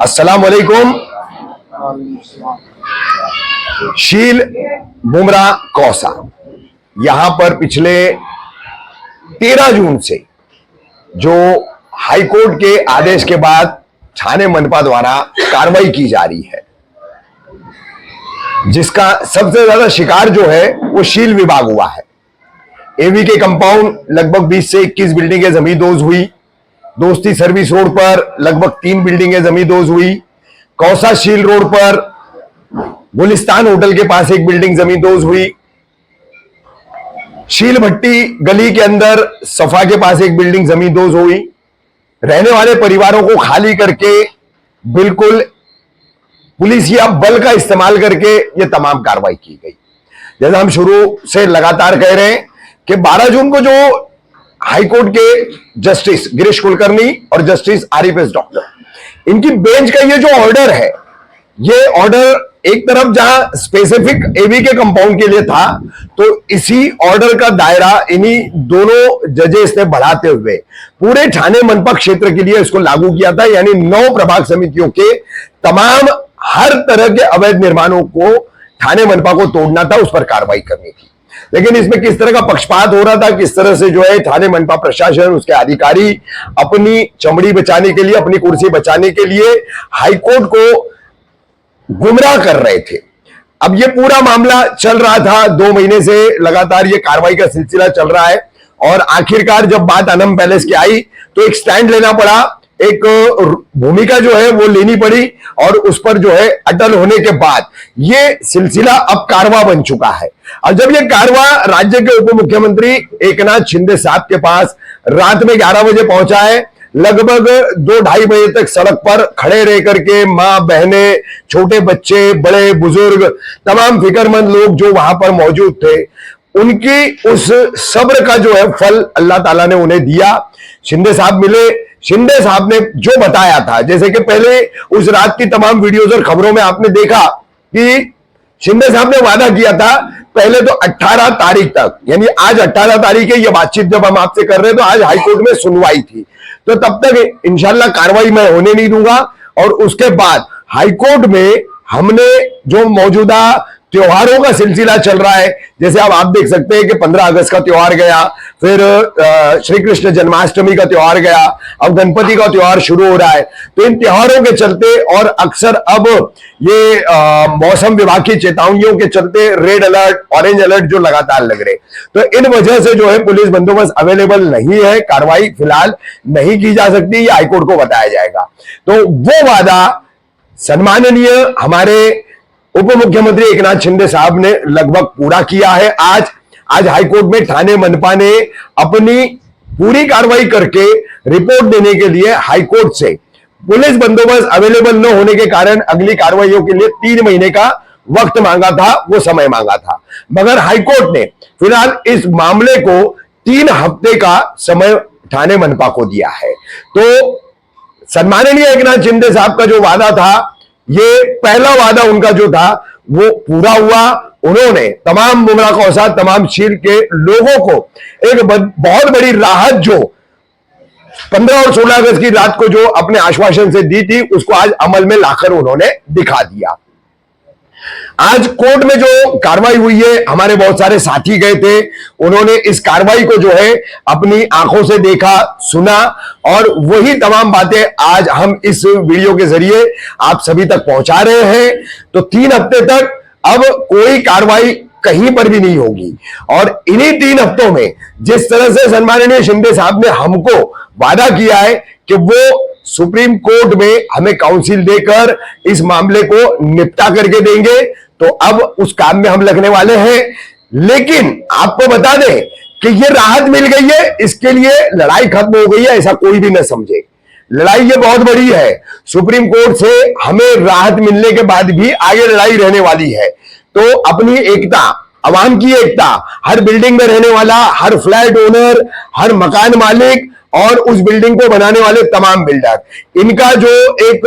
अस्सलाम वालेकुम। शील बुमरा कौसा, यहां पर पिछले 13 जून से जो हाईकोर्ट के आदेश के बाद थाने मनपा द्वारा कार्रवाई की जा रही है, जिसका सबसे ज्यादा शिकार जो है वो शील विभाग हुआ है। एवी के कंपाउंड लगभग 20 से 21 बिल्डिंगें जमींदोज हुई। दोस्ती सर्विस रोड पर लगभग 3 बिल्डिंगें जमींदोज हुई। कौसा शील रोड पर गुलिस्तान होटल के पास एक बिल्डिंग जमींदोज हुई। शील भट्टी गली के अंदर सफा के पास एक बिल्डिंग जमींदोज हुई। रहने वाले परिवारों को खाली करके बिल्कुल पुलिसिया बल का इस्तेमाल करके ये तमाम कार्रवाई की गई। जैसा हम शुरू से लगातार कह रहे हैं कि 12 जून को जो हाईकोर्ट के जस्टिस गिरीश कुलकर्णी और जस्टिस आरिफ एस डॉक्टर, इनकी बेंच का ये जो ऑर्डर है, ये ऑर्डर एक तरफ जहां स्पेसिफिक एवी के कंपाउंड के लिए था, तो इसी ऑर्डर का दायरा इन्हीं दोनों जजेस ने बढ़ाते हुए पूरे ठाणे मनपा क्षेत्र के लिए इसको लागू किया था। यानी 9 प्रभाग समितियों के तमाम हर तरह के अवैध निर्माणों को ठाणे मनपा को तोड़ना था, उस पर कार्रवाई करनी थी। लेकिन इसमें किस तरह का पक्षपात हो रहा था, किस तरह से जो है ठाणे मनपा प्रशासन, उसके अधिकारी अपनी चमड़ी बचाने के लिए, अपनी कुर्सी बचाने के लिए हाईकोर्ट को गुमराह कर रहे थे। अब ये पूरा मामला चल रहा था, 2 महीने से लगातार ये कार्रवाई का सिलसिला चल रहा है, और आखिरकार जब बात अनम पैलेस की आई तो एक स्टैंड लेना पड़ा, एक भूमिका जो है वो लेनी पड़ी, और उस पर जो है अटल होने के बाद ये सिलसिला अब कारवा बन चुका है। और जब ये कारवा राज्य के उप मुख्यमंत्री एकनाथ शिंदे साहब के पास रात में 11 बजे पहुंचा है, लगभग 2-2:30 बजे तक सड़क पर खड़े रह करके मां बहने, छोटे बच्चे, बड़े बुजुर्ग, तमाम फिक्रमंद लोग जो वहां पर मौजूद थे, उनकी उस सब्र का जो है फल अल्लाह ताला ने उन्हें दिया। शिंदे साहब मिले। शिंदे साहब ने जो बताया था, जैसे कि पहले उस रात की तमाम वीडियोज और खबरों में आपने देखा कि शिंदे साहब ने वादा किया था पहले तो 18 तारीख तक, यानी आज 18 तारीख है, ये बातचीत जब हम आपसे कर रहे हैं तो आज हाईकोर्ट में सुनवाई थी, तो तब तक इंशाल्लाह कार्रवाई मैं होने नहीं दूंगा। और उसके बाद हाईकोर्ट में हमने जो मौजूदा त्योहारों का सिलसिला चल रहा है, जैसे अब आप देख सकते हैं कि 15 अगस्त का त्योहार गया, फिर श्री कृष्ण जन्माष्टमी का त्योहार गया, अब गणपति का त्योहार शुरू हो रहा है। तो इन त्योहारों के चलते और अक्सर अब ये मौसम विभाग की चेतावनियों के चलते रेड अलर्ट, ऑरेंज अलर्ट जो लगातार लग रहे, तो इन वजह से जो है पुलिस बंदोबस्त अवेलेबल नहीं है, कार्रवाई फिलहाल नहीं की जा सकती, ये हाईकोर्ट को बताया जाएगा। तो वो वादा सम्माननीय हमारे उप मुख्यमंत्री एकनाथ शिंदे साहब ने लगभग पूरा किया है। आज हाईकोर्ट में ठाणे मनपा ने अपनी पूरी कार्रवाई करके रिपोर्ट देने के लिए हाईकोर्ट से पुलिस बंदोबस्त अवेलेबल न होने के कारण अगली कार्रवाइयों के लिए 3 महीने का वक्त मांगा था, वो समय मांगा था, मगर हाईकोर्ट ने फिलहाल इस मामले को 3 हफ्ते का समय ठाणे मनपा को दिया है। तो सम्माननीय एकनाथ शिंदे साहब का जो वादा था, ये पहला वादा उनका जो था वो पूरा हुआ। उन्होंने तमाम बुमरा कौसा, तमाम शील के लोगों को एक बहुत बड़ी राहत जो 15 और 16 अगस्त की रात को जो अपने आश्वासन से दी थी, उसको आज अमल में लाकर उन्होंने दिखा दिया। आज कोर्ट में जो कार्रवाई हुई है, हमारे बहुत सारे साथी गए थे, उन्होंने इस कार्रवाई को जो है अपनी आंखों से देखा, सुना, और वही तमाम बातें आज हम इस वीडियो के जरिए आप सभी तक पहुंचा रहे हैं। तो 3 हफ्ते तक अब कोई कार्रवाई कहीं पर भी नहीं होगी, और इन्हीं 3 हफ्तों में जिस तरह से सम्माननीय शिंदे साहब ने हमको वादा किया है कि वो सुप्रीम कोर्ट में हमें काउंसिल देकर इस मामले को निपटा करके देंगे, तो अब उस काम में हम लगने वाले हैं। लेकिन आपको बता दें कि ये राहत मिल गई है, इसके लिए लड़ाई खत्म हो गई है, ऐसा कोई भी न समझे। लड़ाई ये बहुत बड़ी है, सुप्रीम कोर्ट से हमें राहत मिलने के बाद भी आगे लड़ाई रहने वाली है। तो अपनी एकता, अवाम की एकता, हर बिल्डिंग में रहने वाला हर फ्लैट ओनर, हर मकान मालिक और उस बिल्डिंग को बनाने वाले तमाम बिल्डर, इनका जो एक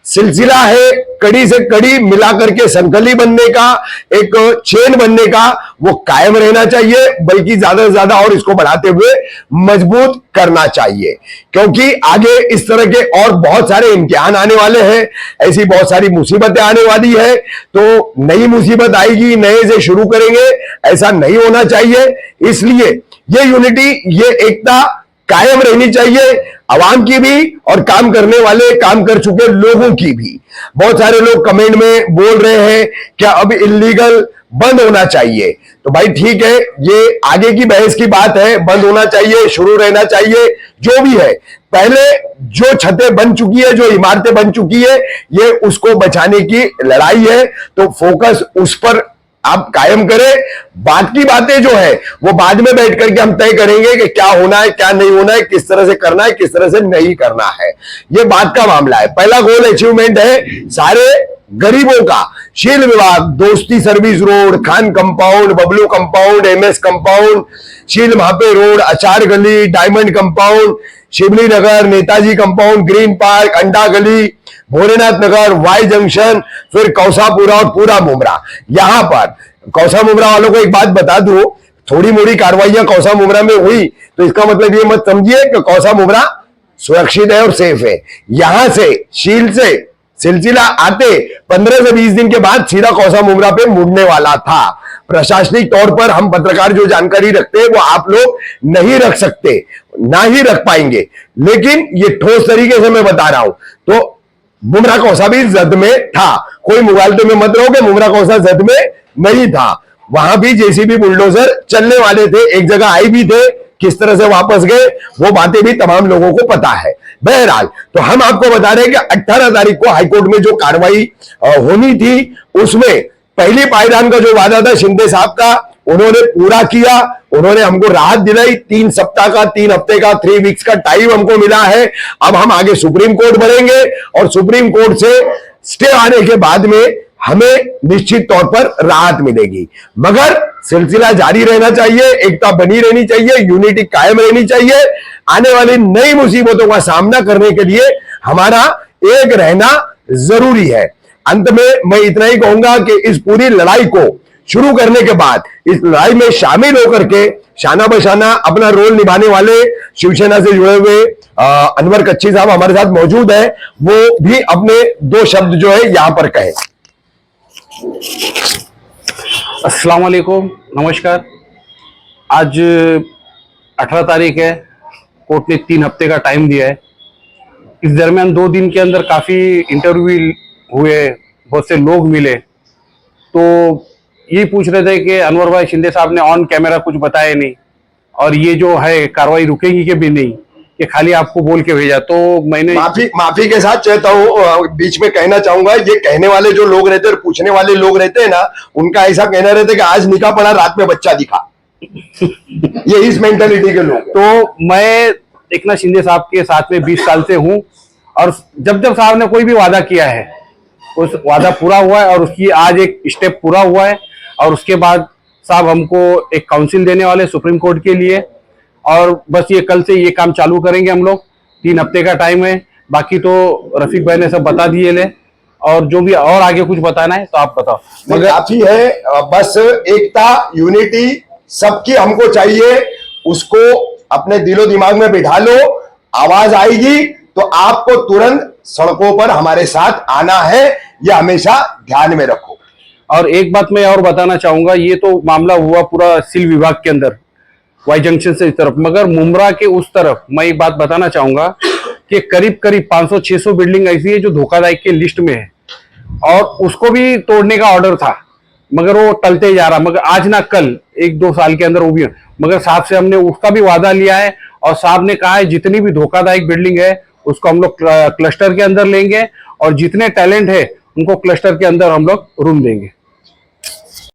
सिलसिला है कड़ी से कड़ी मिला करके संकली बनने का, एक चेन बनने का, वो कायम रहना चाहिए, बल्कि ज्यादा से ज्यादा और इसको बढ़ाते हुए मजबूत करना चाहिए। क्योंकि आगे इस तरह के और बहुत सारे इम्तिहान आने वाले हैं, ऐसी बहुत सारी मुसीबतें आने वाली है, तो नई मुसीबत आएगी, नए से शुरू करेंगे, ऐसा नहीं होना चाहिए। इसलिए ये यूनिटी, ये एकता कायम रहनी चाहिए, आवाम की भी और काम करने वाले, काम कर चुके लोगों की भी। बहुत सारे लोग कमेंट में बोल रहे हैं क्या अब इल्लीगल बंद होना चाहिए, तो भाई ठीक है, ये आगे की बहस की बात है, बंद होना चाहिए, शुरू रहना चाहिए, जो भी है। पहले जो छतें बन चुकी है, जो इमारतें बन चुकी है, ये उसको बचाने की लड़ाई है, तो फोकस उस पर आप कायम करें। बात की बातें जो है वो बाद में बैठ करके हम तय करेंगे कि क्या होना है, क्या नहीं होना है, किस तरह से करना है, किस तरह से नहीं करना है, ये बात का मामला है। पहला गोल अचीवमेंट है सारे गरीबों का। शील विभाग, दोस्ती service road, Khan compound, Bablu compound, MS compound, शील महापे रोड, अचार गली, डायमंड कंपाउंड, शिवली नगर, नेताजी कंपाउंड, ग्रीन पार्क, अंडा गली, भोलेनाथ नगर, वाई जंक्शन, फिर कौसापुरा और पूरा मुमरा। यहां पर कौसा मुमरा वालों को एक बात बता दूं, थोड़ी मोड़ी कार्रवाइयां कौसा मुमरा में हुई तो इसका मतलब ये मत समझिए कि कौसा मुमरा सुरक्षित है और सेफ है। यहां से शील से सिलसिला आते 15 से 20 दिन के बाद सीधा कौसा मुमरा पे मुड़ने वाला था। प्रशासनिक तौर पर हम पत्रकार जो जानकारी रखते हैं वो आप लोग नहीं रख सकते, ना ही रख पाएंगे, लेकिन ये ठोस तरीके से मैं बता रहा हूं। तो मुमरा कौसा भी जद में था, कोई मुगालते में मत रहो कि मुमरा कौसा जद में नहीं था। वहां भी जेसीबी बुलडोजर चलने वाले थे, एक जगह आई भी थे, किस तरह से वापस गए वो बातें भी तमाम लोगों को पता है। बहरहाल तो हम आपको बता रहे हैं कि 18 तारीख को हाईकोर्ट में जो कार्रवाई होनी थी उसमें पहली पायदान का जो वादा था शिंदे साहब का, उन्होंने पूरा किया। उन्होंने हमको राहत दिलाई, 3 सप्ताह का, 3 हफ्ते का, 3 वीक्स का टाइम हमको मिला है। अब हम आगे सुप्रीम कोर्ट बढ़ेंगे और सुप्रीम कोर्ट से स्टे आने के बाद में हमें निश्चित तौर पर राहत मिलेगी। मगर सिलसिला जारी रहना चाहिए, एकता बनी रहनी चाहिए, यूनिटी कायम रहनी चाहिए। आने वाली नई मुसीबतों का सामना करने के लिए हमारा एक रहना जरूरी है। अंत में मैं इतना ही कहूंगा कि इस पूरी लड़ाई को शुरू करने के बाद इस लड़ाई में शामिल होकर के शाना बशाना अपना रोल निभाने वाले शिवसेना से जुड़े हुए अनवर कच्ची साहब हमारे साथ मौजूद है, वो भी अपने 2 शब्द जो है यहां पर कहें। अस्सलाम वालेकुम, नमस्कार। आज 18 तारीख है, कोर्ट ने 3 हफ्ते का टाइम दिया है। इस दरमियान 2 दिन के अंदर काफ़ी इंटरव्यू हुए, बहुत से लोग मिले, तो ये पूछ रहे थे कि अनवर भाई शिंदे साहब ने ऑन कैमरा कुछ बताया नहीं और ये जो है कार्रवाई रुकेगी कि भी नहीं, कि खाली आपको बोल के भेजा। तो मैंने माफी के साथ चाहता हूँ, बीच में कहना चाहूंगा, ये कहने वाले जो लोग रहते हैं और पूछने वाले लोग रहते हैं ना, उनका ऐसा कहना रहता है कि आज निकाह पड़ा, रात में बच्चा दिखा। ये इस मेंटालिटी के लोग। तो मैं एकनाथ शिंदे साहब के साथ में 20 साल से हूँ और जब जब साहब ने कोई भी वादा किया है उस वादा पूरा हुआ है और उसकी आज एक स्टेप पूरा हुआ है। और उसके बाद साहब हमको एक काउंसिल देने वाले सुप्रीम कोर्ट के लिए, और बस ये कल से ये काम चालू करेंगे हम लोग। 3 हफ्ते का टाइम है, बाकी तो रफीक भाई ने सब बता दिए ले, और जो भी और आगे कुछ बताना है तो आप बताओ। मगर काफी है, बस एकता यूनिटी सबकी हमको चाहिए, उसको अपने दिलो दिमाग में बिठा लो। आवाज आएगी तो आपको तुरंत सड़कों पर हमारे साथ आना है, यह हमेशा ध्यान में रखो। और एक बात मैं और बताना चाहूंगा, ये तो मामला हुआ पूरा सिल विभाग के अंदर वाई जंक्शन से इस तरफ, मगर मुमरा के उस तरफ मैं एक बात बताना चाहूंगा कि करीब करीब 500-600 बिल्डिंग ऐसी है जो धोखादायक के लिस्ट में है और उसको भी तोड़ने का ऑर्डर था, मगर वो टलते जा रहा। मगर आज ना कल 1-2 साल के अंदर वो भी, मगर साहब से हमने उसका भी वादा लिया है और साहब ने कहा है जितनी भी धोखादायक बिल्डिंग है उसको हम लोग क्लस्टर के अंदर लेंगे और जितने टैलेंट है उनको क्लस्टर के अंदर हम लोग रूम देंगे।